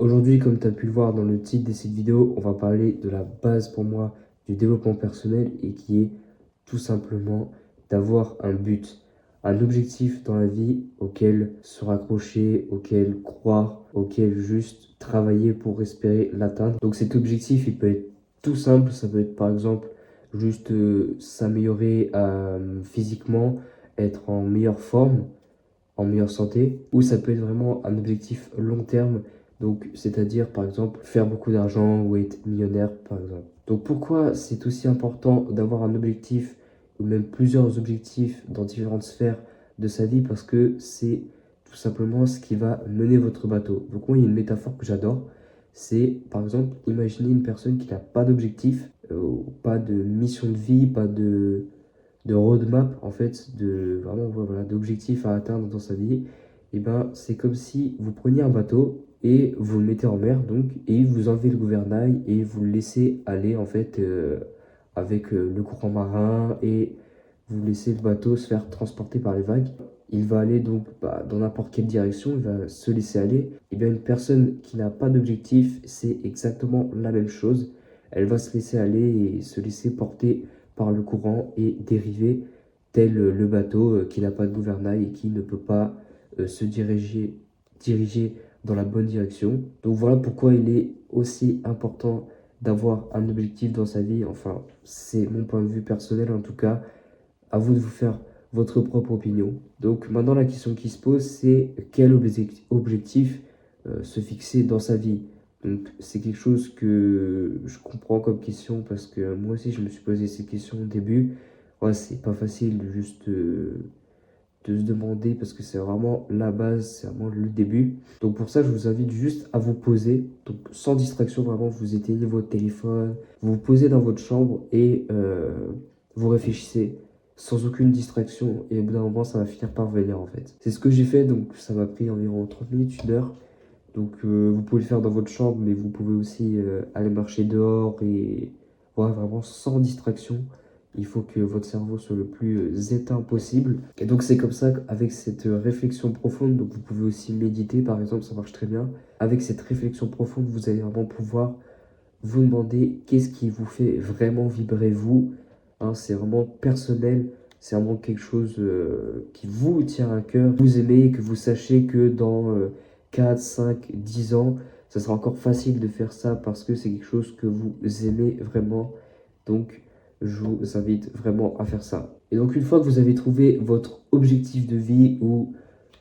Aujourd'hui, comme tu as pu le voir dans le titre de cette vidéo, on va parler de la base pour moi du développement personnel et qui est tout simplement d'avoir un but, un objectif dans la vie auquel se raccrocher, auquel croire, auquel juste travailler pour espérer l'atteindre. Donc cet objectif, il peut être tout simple, ça peut être par exemple juste s'améliorer physiquement, être en meilleure forme, en meilleure santé, ou ça peut être vraiment un objectif long terme, donc c'est-à-dire par exemple faire beaucoup d'argent ou être millionnaire par exemple. Donc pourquoi c'est aussi important d'avoir un objectif ou même plusieurs objectifs dans différentes sphères de sa vie? Parce que c'est tout simplement ce qui va mener votre bateau. Donc moi il y a une métaphore que j'adore, c'est par exemple imaginer une personne qui n'a pas d'objectif, pas de mission de vie, pas de roadmap, en fait, de vraiment voilà, d'objectifs à atteindre dans sa vie. Et ben c'est comme si vous preniez un bateau et vous le mettez en mer, donc, et vous enlevez le gouvernail et vous le laissez aller, en fait, avec le courant marin, et vous laissez le bateau se faire transporter par les vagues. Il va aller donc dans n'importe quelle direction, il va se laisser aller. Et bien une personne qui n'a pas d'objectif, c'est exactement la même chose. Elle va se laisser aller et se laisser porter par le courant et dériver, tel le bateau qui n'a pas de gouvernail et qui ne peut pas se diriger dans la bonne direction. Donc voilà pourquoi il est aussi important d'avoir un objectif dans sa vie. Enfin, c'est mon point de vue personnel en tout cas. À vous de vous faire votre propre opinion. Donc maintenant la question qui se pose, c'est quel objectif se fixer dans sa vie. Donc c'est quelque chose que je comprends comme question parce que moi aussi je me suis posé ces questions au début. Ouais, c'est pas facile de se demander parce que c'est vraiment la base, c'est vraiment le début. Donc pour ça, je vous invite juste à vous poser, donc sans distraction, vraiment, vous éteignez votre téléphone, vous vous posez dans votre chambre et vous réfléchissez sans aucune distraction et au bout d'un moment, ça va finir par venir en fait. C'est ce que j'ai fait, donc ça m'a pris environ 30 minutes, 1 heure. Donc vous pouvez le faire dans votre chambre, mais vous pouvez aussi aller marcher dehors et voilà, vraiment sans distraction. Il faut que votre cerveau soit le plus éteint possible. Et donc c'est comme ça qu'avec cette réflexion profonde, donc vous pouvez aussi méditer par exemple, ça marche très bien. Avec cette réflexion profonde, vous allez vraiment pouvoir vous demander qu'est-ce qui vous fait vraiment vibrer vous. Hein, c'est vraiment personnel, c'est vraiment quelque chose qui vous tient à cœur. Vous aimez, que vous sachez que dans 4, 5, 10 ans, ça sera encore facile de faire ça parce que c'est quelque chose que vous aimez vraiment. Donc, je vous invite vraiment à faire ça. Et donc, une fois que vous avez trouvé votre objectif de vie ou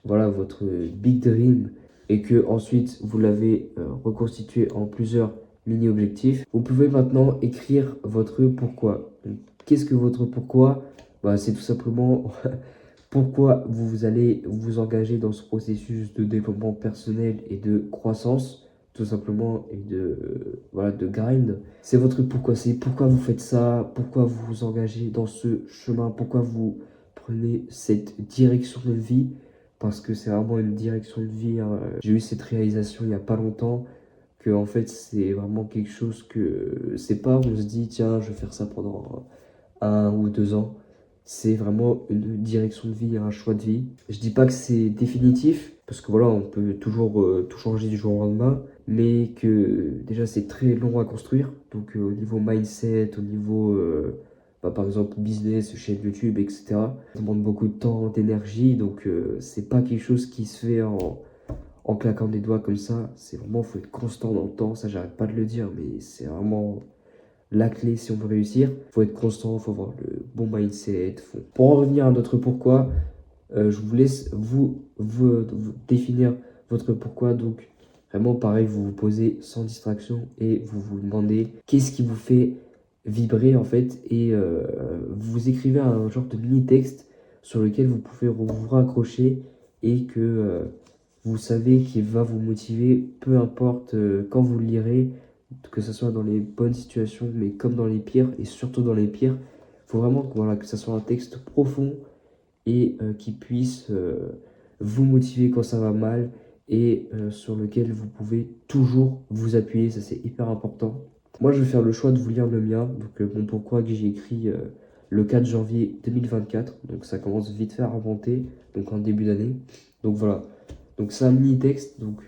voilà votre big dream et que ensuite vous l'avez reconstitué en plusieurs mini-objectifs, vous pouvez maintenant écrire votre pourquoi. Qu'est-ce que votre pourquoi? C'est tout simplement pourquoi vous allez vous engager dans ce processus de développement personnel et de croissance, tout simplement, et voilà, de grind. C'est votre pourquoi, c'est pourquoi vous faites ça, pourquoi vous vous engagez dans ce chemin, pourquoi vous prenez cette direction de vie, parce que c'est vraiment une direction de vie. Hein. J'ai eu cette réalisation il n'y a pas longtemps, que en fait c'est vraiment quelque chose que c'est pas on se dit tiens je vais faire ça pendant 1 ou 2 ans. C'est vraiment une direction de vie, un choix de vie. Je dis pas que c'est définitif, parce que voilà, on peut toujours tout changer du jour au lendemain, mais que déjà c'est très long à construire. Donc au niveau mindset, au niveau par exemple business, chaîne YouTube, etc. Ça demande beaucoup de temps, d'énergie, donc c'est pas quelque chose qui se fait en claquant des doigts comme ça. C'est vraiment, faut être constant dans le temps, ça j'arrête pas de le dire, mais c'est vraiment la clé si on veut réussir. Faut être constant, faut avoir le bon mindset. Pour en revenir à notre pourquoi, je vous laisse vous définir votre pourquoi. Donc vraiment pareil, vous vous posez sans distraction et vous vous demandez qu'est-ce qui vous fait vibrer en fait, et vous écrivez un genre de mini texte sur lequel vous pouvez vous raccrocher et que vous savez qu'il va vous motiver, peu importe quand vous le lirez, que ce soit dans les bonnes situations, mais comme dans les pires, et surtout dans les pires. Il faut vraiment que, voilà, que ce soit un texte profond et qui puisse vous motiver quand ça va mal et sur lequel vous pouvez toujours vous appuyer, ça c'est hyper important. Moi je vais faire le choix de vous lire le mien, donc bon pourquoi que j'ai écrit le 4 janvier 2024, donc ça commence vite fait à remonter, donc en début d'année. Donc voilà, donc c'est un mini texte, donc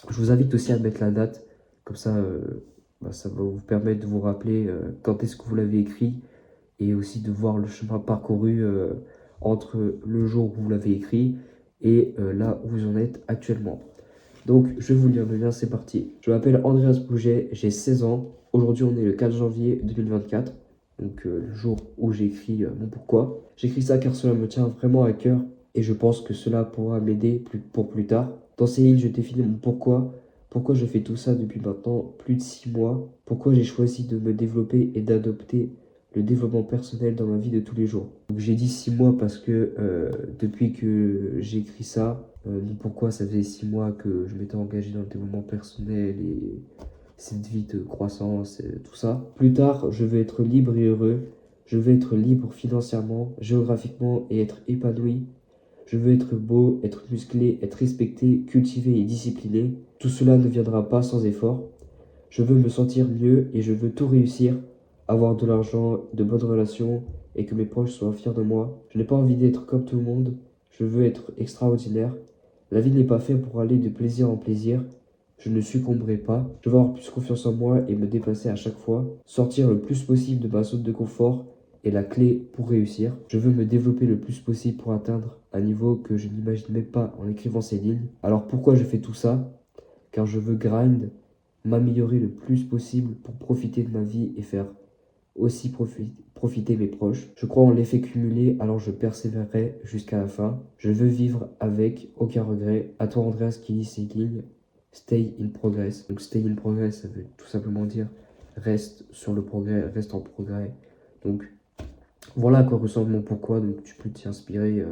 Je vous invite aussi à mettre la date, comme ça, ça va vous permettre de vous rappeler quand est-ce que vous l'avez écrit et aussi de voir le chemin parcouru entre le jour où vous l'avez écrit et là où vous en êtes actuellement. Donc, je vais vous lire le lien, c'est parti. Je m'appelle Andreas Pouget, j'ai 16 ans. Aujourd'hui, on est le 4 janvier 2024, donc le jour où j'ai écrit mon pourquoi. J'écris ça car cela me tient vraiment à cœur et je pense que cela pourra m'aider pour plus tard. Dans ces lignes, je définis mon pourquoi je fais tout ça depuis maintenant plus de 6 mois, pourquoi j'ai choisi de me développer et d'adopter le développement personnel dans ma vie de tous les jours. Donc j'ai dit 6 mois parce que depuis que j'ai écrit ça, pourquoi ça faisait 6 mois que je m'étais engagé dans le développement personnel et cette vie de croissance et tout ça. Plus tard, je veux être libre et heureux. Je veux être libre financièrement, géographiquement et être épanoui. Je veux être beau, être musclé, être respecté, cultivé et discipliné. Tout cela ne viendra pas sans effort. Je veux me sentir mieux et je veux tout réussir, avoir de l'argent, de bonnes relations et que mes proches soient fiers de moi. Je n'ai pas envie d'être comme tout le monde, je veux être extraordinaire. La vie n'est pas faite pour aller de plaisir en plaisir. Je ne succomberai pas. Je veux avoir plus confiance en moi et me dépasser à chaque fois. Sortir le plus possible de ma zone de confort est la clé pour réussir. Je veux me développer le plus possible pour atteindre un niveau que je n'imagine même pas en écrivant ces lignes. Alors pourquoi je fais tout ça? Car je veux grind, m'améliorer le plus possible pour profiter de ma vie et faire aussi profiter mes proches. Je crois en l'effet cumulé, alors je persévérerai jusqu'à la fin. Je veux vivre avec aucun regret. À toi Andreas qui lit ces lignes, stay in progress. Donc stay in progress, ça veut tout simplement dire reste sur le progrès, reste en progrès. Donc voilà à quoi ressemble mon pourquoi, donc tu peux t'y inspirer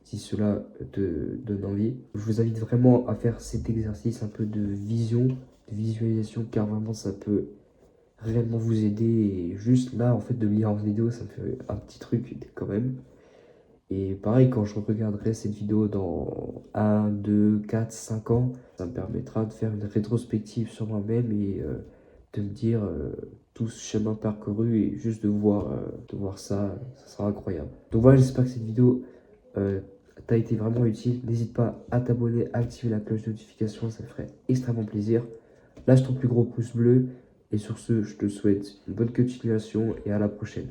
si cela te donne envie. Je vous invite vraiment à faire cet exercice un peu de vision, de visualisation, car vraiment ça peut réellement vous aider. Et juste là, en fait, de me lire en vidéo, ça me fait un petit truc quand même. Et pareil, quand je regarderai cette vidéo dans 1, 2, 4, 5 ans, ça me permettra de faire une rétrospective sur moi-même et de me dire tout ce chemin parcouru et juste de voir ça, ça sera incroyable. Donc voilà, j'espère que cette vidéo t'a été vraiment utile. N'hésite pas à t'abonner, à activer la cloche de notification, ça me ferait extrêmement plaisir. Lâche ton plus gros pouce bleu et sur ce, je te souhaite une bonne continuation et à la prochaine.